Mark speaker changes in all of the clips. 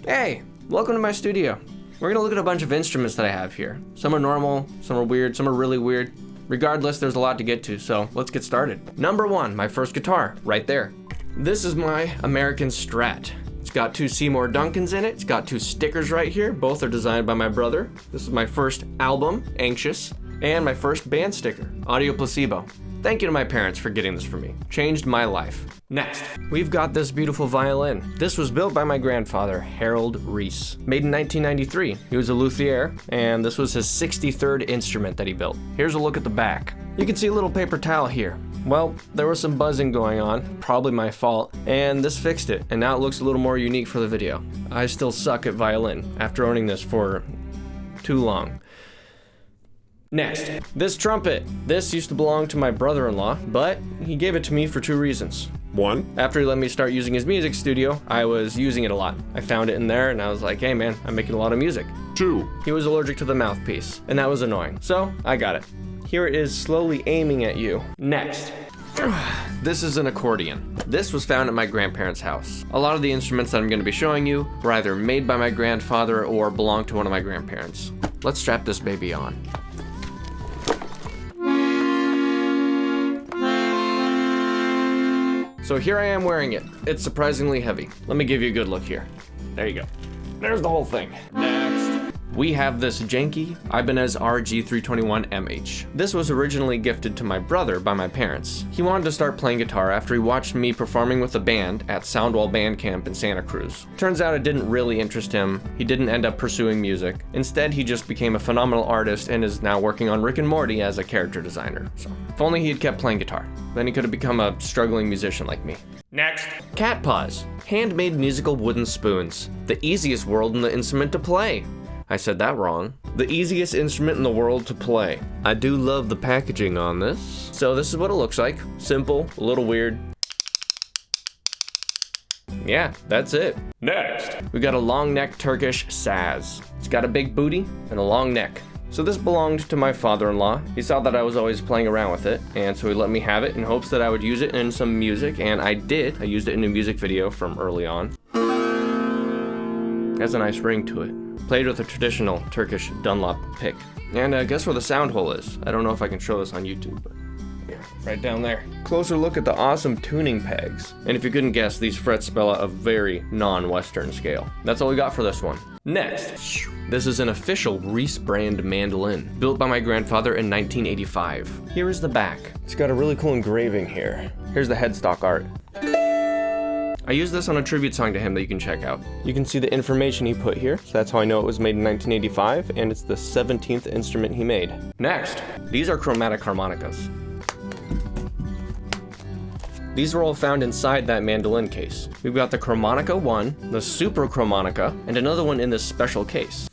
Speaker 1: Hey, welcome to my studio. We're gonna look at a bunch of instruments that I have here. Some are normal, some are weird, some are really weird. Regardless, there's a lot to get to, so let's get started. Number one, my first guitar, right there. This is my American Strat. It's got 2 Seymour Duncans in it. It's got 2 stickers right here. Both are designed by my brother. This is my first album, Anxious, and my first band sticker, Audio Placebo. Thank you to my parents for getting this for me. Changed my life. Next, we've got this beautiful violin. This was built by my grandfather, Harold Reese. Made in 1993. He was a luthier, and this was his 63rd instrument that he built. Here's a look at the back. You can see a little paper towel here. Well, there was some buzzing going on, probably my fault, and this fixed it, and now it looks a little more unique for the video. I still suck at violin, after owning this for too long. Next, this trumpet. This used to belong to my brother-in-law, but he gave it to me for 2 reasons. 1, after he let me start using his music studio, I was using it a lot. I found it in there and I was like, hey man, I'm making a lot of music. 2, he was allergic to the mouthpiece, and that was annoying, so I got it. Here it is slowly aiming at you. Next. This is an accordion. This was found at my grandparents' house. A lot of the instruments that I'm going to be showing you were either made by my grandfather or belonged to one of my grandparents. Let's strap this baby on. So here I am wearing it. It's surprisingly heavy. Let me give you a good look here. There you go. There's the whole thing. Next. We have this janky Ibanez RG 321MH. This was originally gifted to my brother by my parents. He wanted to start playing guitar after he watched me performing with a band at Soundwall Band Camp in Santa Cruz. Turns out it didn't really interest him. He didn't end up pursuing music. Instead, he just became a phenomenal artist and is now working on Rick and Morty as a character designer. So, if only he had kept playing guitar, then he could have become a struggling musician like me. Next. Catpaws. Handmade musical wooden spoons. The easiest world in the instrument to play. I said that wrong. The easiest instrument in the world to play. I do love the packaging on this. So this is what it looks like. Simple, a little weird. Yeah, that's it. Next, we got a long neck Turkish Saz. It's got a big booty and a long neck. So this belonged to my father-in-law. He saw that I was always playing around with it, and so he let me have it in hopes that I would use it in some music, and I did. I used it in a music video from early on. Has a nice ring to it. Played with a traditional Turkish Dunlop pick. And guess where the sound hole is? I don't know if I can show this on YouTube, but yeah, right down there. Closer look at the awesome tuning pegs. And if you couldn't guess, these frets spell out a very non-Western scale. That's all we got for this one. Next, this is an official Reese brand mandolin, built by my grandfather in 1985. Here is the back. It's got a really cool engraving here. Here's the headstock art. I used this on a tribute song to him that you can check out. You can see the information he put here, so that's how I know it was made in 1985, and it's the 17th instrument he made. Next, these are chromatic harmonicas. These were all found inside that mandolin case. We've got the Chromatica 1, the Super Chromatica, and another one in this special case.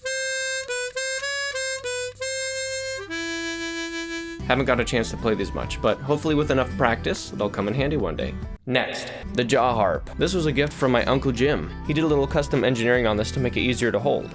Speaker 1: Haven't got a chance to play these much, but hopefully with enough practice, they'll come in handy one day. Next, the jaw harp. This was a gift from my Uncle Jim. He did a little custom engineering on this to make it easier to hold.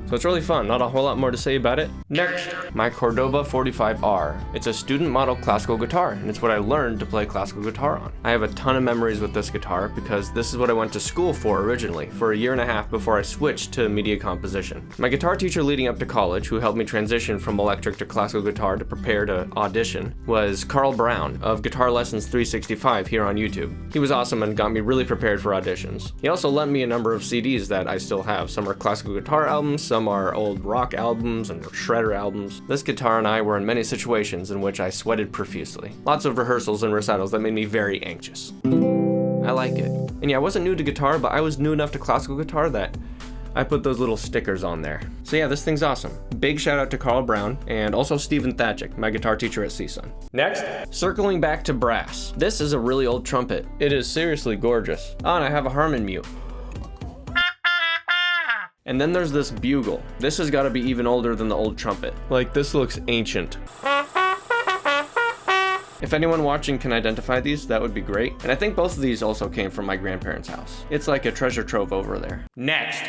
Speaker 1: So it's really fun, not a whole lot more to say about it. Next, my Cordoba 45R. It's a student model classical guitar, and it's what I learned to play classical guitar on. I have a ton of memories with this guitar because this is what I went to school for originally, for a year and a half before I switched to media composition. My guitar teacher leading up to college, who helped me transition from electric to classical guitar to prepare to audition, was Carl Brown of Guitar Lessons 365 here on YouTube. He was awesome and got me really prepared for auditions. He also lent me a number of CDs that I still have. Some are classical guitar albums, some are old rock albums and shredder albums. This guitar and I were in many situations in which I sweated profusely. Lots of rehearsals and recitals that made me very anxious. I like it. And yeah, I wasn't new to guitar, but I was new enough to classical guitar that I put those little stickers on there. So yeah, this thing's awesome. Big shout out to Carl Brown and also Stephen Thatchick, my guitar teacher at CSUN. Next, circling back to brass. This is a really old trumpet. It is seriously gorgeous. Oh, and I have a Harmon mute. And then there's this bugle. This has got to be even older than the old trumpet. Like, this looks ancient. If anyone watching can identify these, that would be great. And I think both of these also came from my grandparents' house. It's like a treasure trove over there. Next,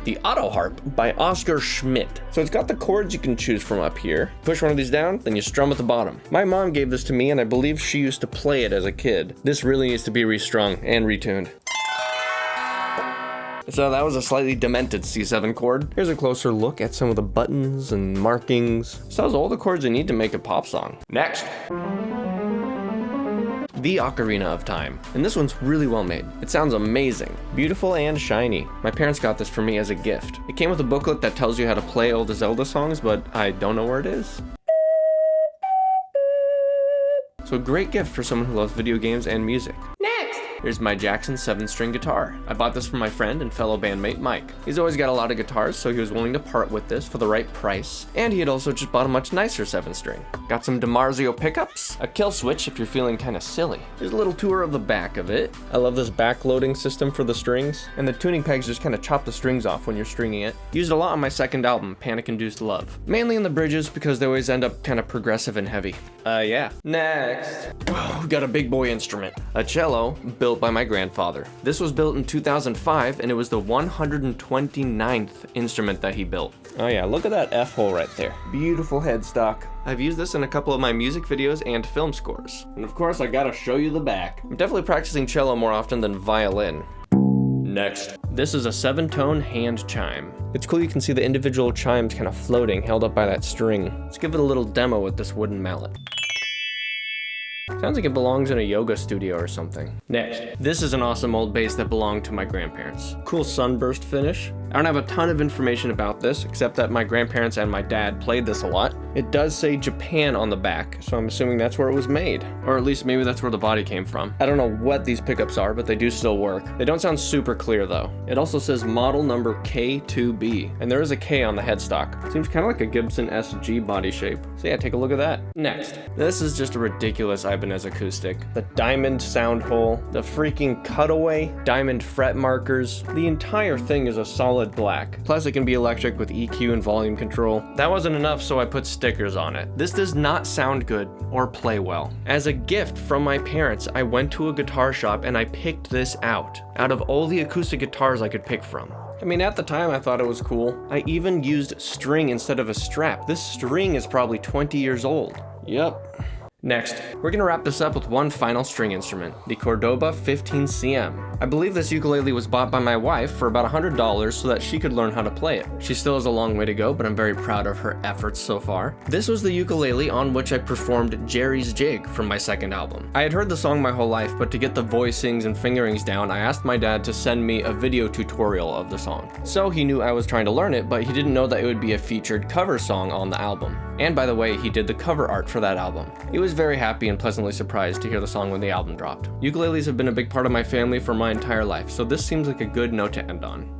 Speaker 1: the Autoharp by Oscar Schmidt. So it's got the chords you can choose from up here. Push one of these down, then you strum at the bottom. My mom gave this to me, and I believe she used to play it as a kid. This really needs to be restrung and retuned. So that was a slightly demented C7 chord. Here's a closer look at some of the buttons and markings. So that was all the chords you need to make a pop song. Next. The Ocarina of Time. And this one's really well made. It sounds amazing. Beautiful and shiny. My parents got this for me as a gift. It came with a booklet that tells you how to play all the Zelda songs, but I don't know where it is. So a great gift for someone who loves video games and music. Next! Here's my Jackson 7-string guitar. I bought this from my friend and fellow bandmate Mike. He's always got a lot of guitars, so he was willing to part with this for the right price. And he had also just bought a much nicer 7-string. Got some DiMarzio pickups, a kill switch if you're feeling kinda silly. Here's a little tour of the back of it. I love this back-loading system for the strings, and the tuning pegs just kinda chop the strings off when you're stringing it. Used it a lot on my second album, Panic-Induced Love. Mainly in the bridges because they always end up kinda progressive and heavy. Yeah. Next. Oh, we got a big boy instrument. A cello, built by my grandfather. This was built in 2005, and it was the 129th instrument that he built. Oh yeah, look at that F-hole right there. Beautiful headstock. I've used this in a couple of my music videos and film scores. And of course, I gotta show you the back. I'm definitely practicing cello more often than violin. Next. This is a 7-tone hand chime. It's cool you can see the individual chimes kind of floating, held up by that string. Let's give it a little demo with this wooden mallet. Sounds like it belongs in a yoga studio or something. Next, this is an awesome old bass that belonged to my grandparents. Cool sunburst finish. I don't have a ton of information about this, except that my grandparents and my dad played this a lot. It does say Japan on the back, so I'm assuming that's where it was made. Or at least maybe that's where the body came from. I don't know what these pickups are, but they do still work. They don't sound super clear though. It also says model number K2B, and there is a K on the headstock. Seems kind of like a Gibson SG body shape. So yeah, take a look at that. Next, this is just a ridiculous Ibanez acoustic. The diamond sound hole, the freaking cutaway, diamond fret markers. The entire thing is a solid black. Plus it can be electric with EQ and volume control. That wasn't enough, so I put stickers on it. This does not sound good or play well. As a gift from my parents, I went to a guitar shop and I picked this out of all the acoustic guitars I could pick from. I mean, at the time I thought it was cool. I even used string instead of a strap. This string is probably 20 years old. Yep. Next, we're gonna wrap this up with one final string instrument, the Cordoba 15cm. I believe this ukulele was bought by my wife for about $100 so that she could learn how to play it. She still has a long way to go, but I'm very proud of her efforts so far. This was the ukulele on which I performed Jerry's Jig from my second album. I had heard the song my whole life, but to get the voicings and fingerings down, I asked my dad to send me a video tutorial of the song. So he knew I was trying to learn it, but he didn't know that it would be a featured cover song on the album. And by the way, he did the cover art for that album. He was very happy and pleasantly surprised to hear the song when the album dropped. Ukuleles have been a big part of my family for my entire life, so this seems like a good note to end on.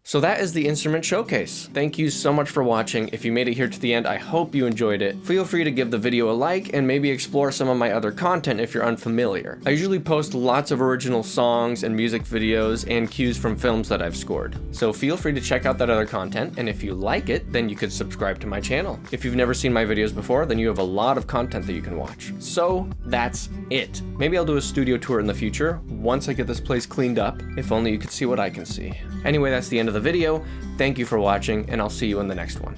Speaker 1: So that is the instrument showcase. Thank you so much for watching. If you made it here to the end, I hope you enjoyed it. Feel free to give the video a like and maybe explore some of my other content if you're unfamiliar. I usually post lots of original songs and music videos and cues from films that I've scored. So feel free to check out that other content, and if you like it, then you could subscribe to my channel. If you've never seen my videos before, then you have a lot of content that you can watch. So that's it. Maybe I'll do a studio tour in the future once I get this place cleaned up. If only you could see what I can see. Anyway, that's the end of the video. Thank you for watching, and I'll see you in the next one.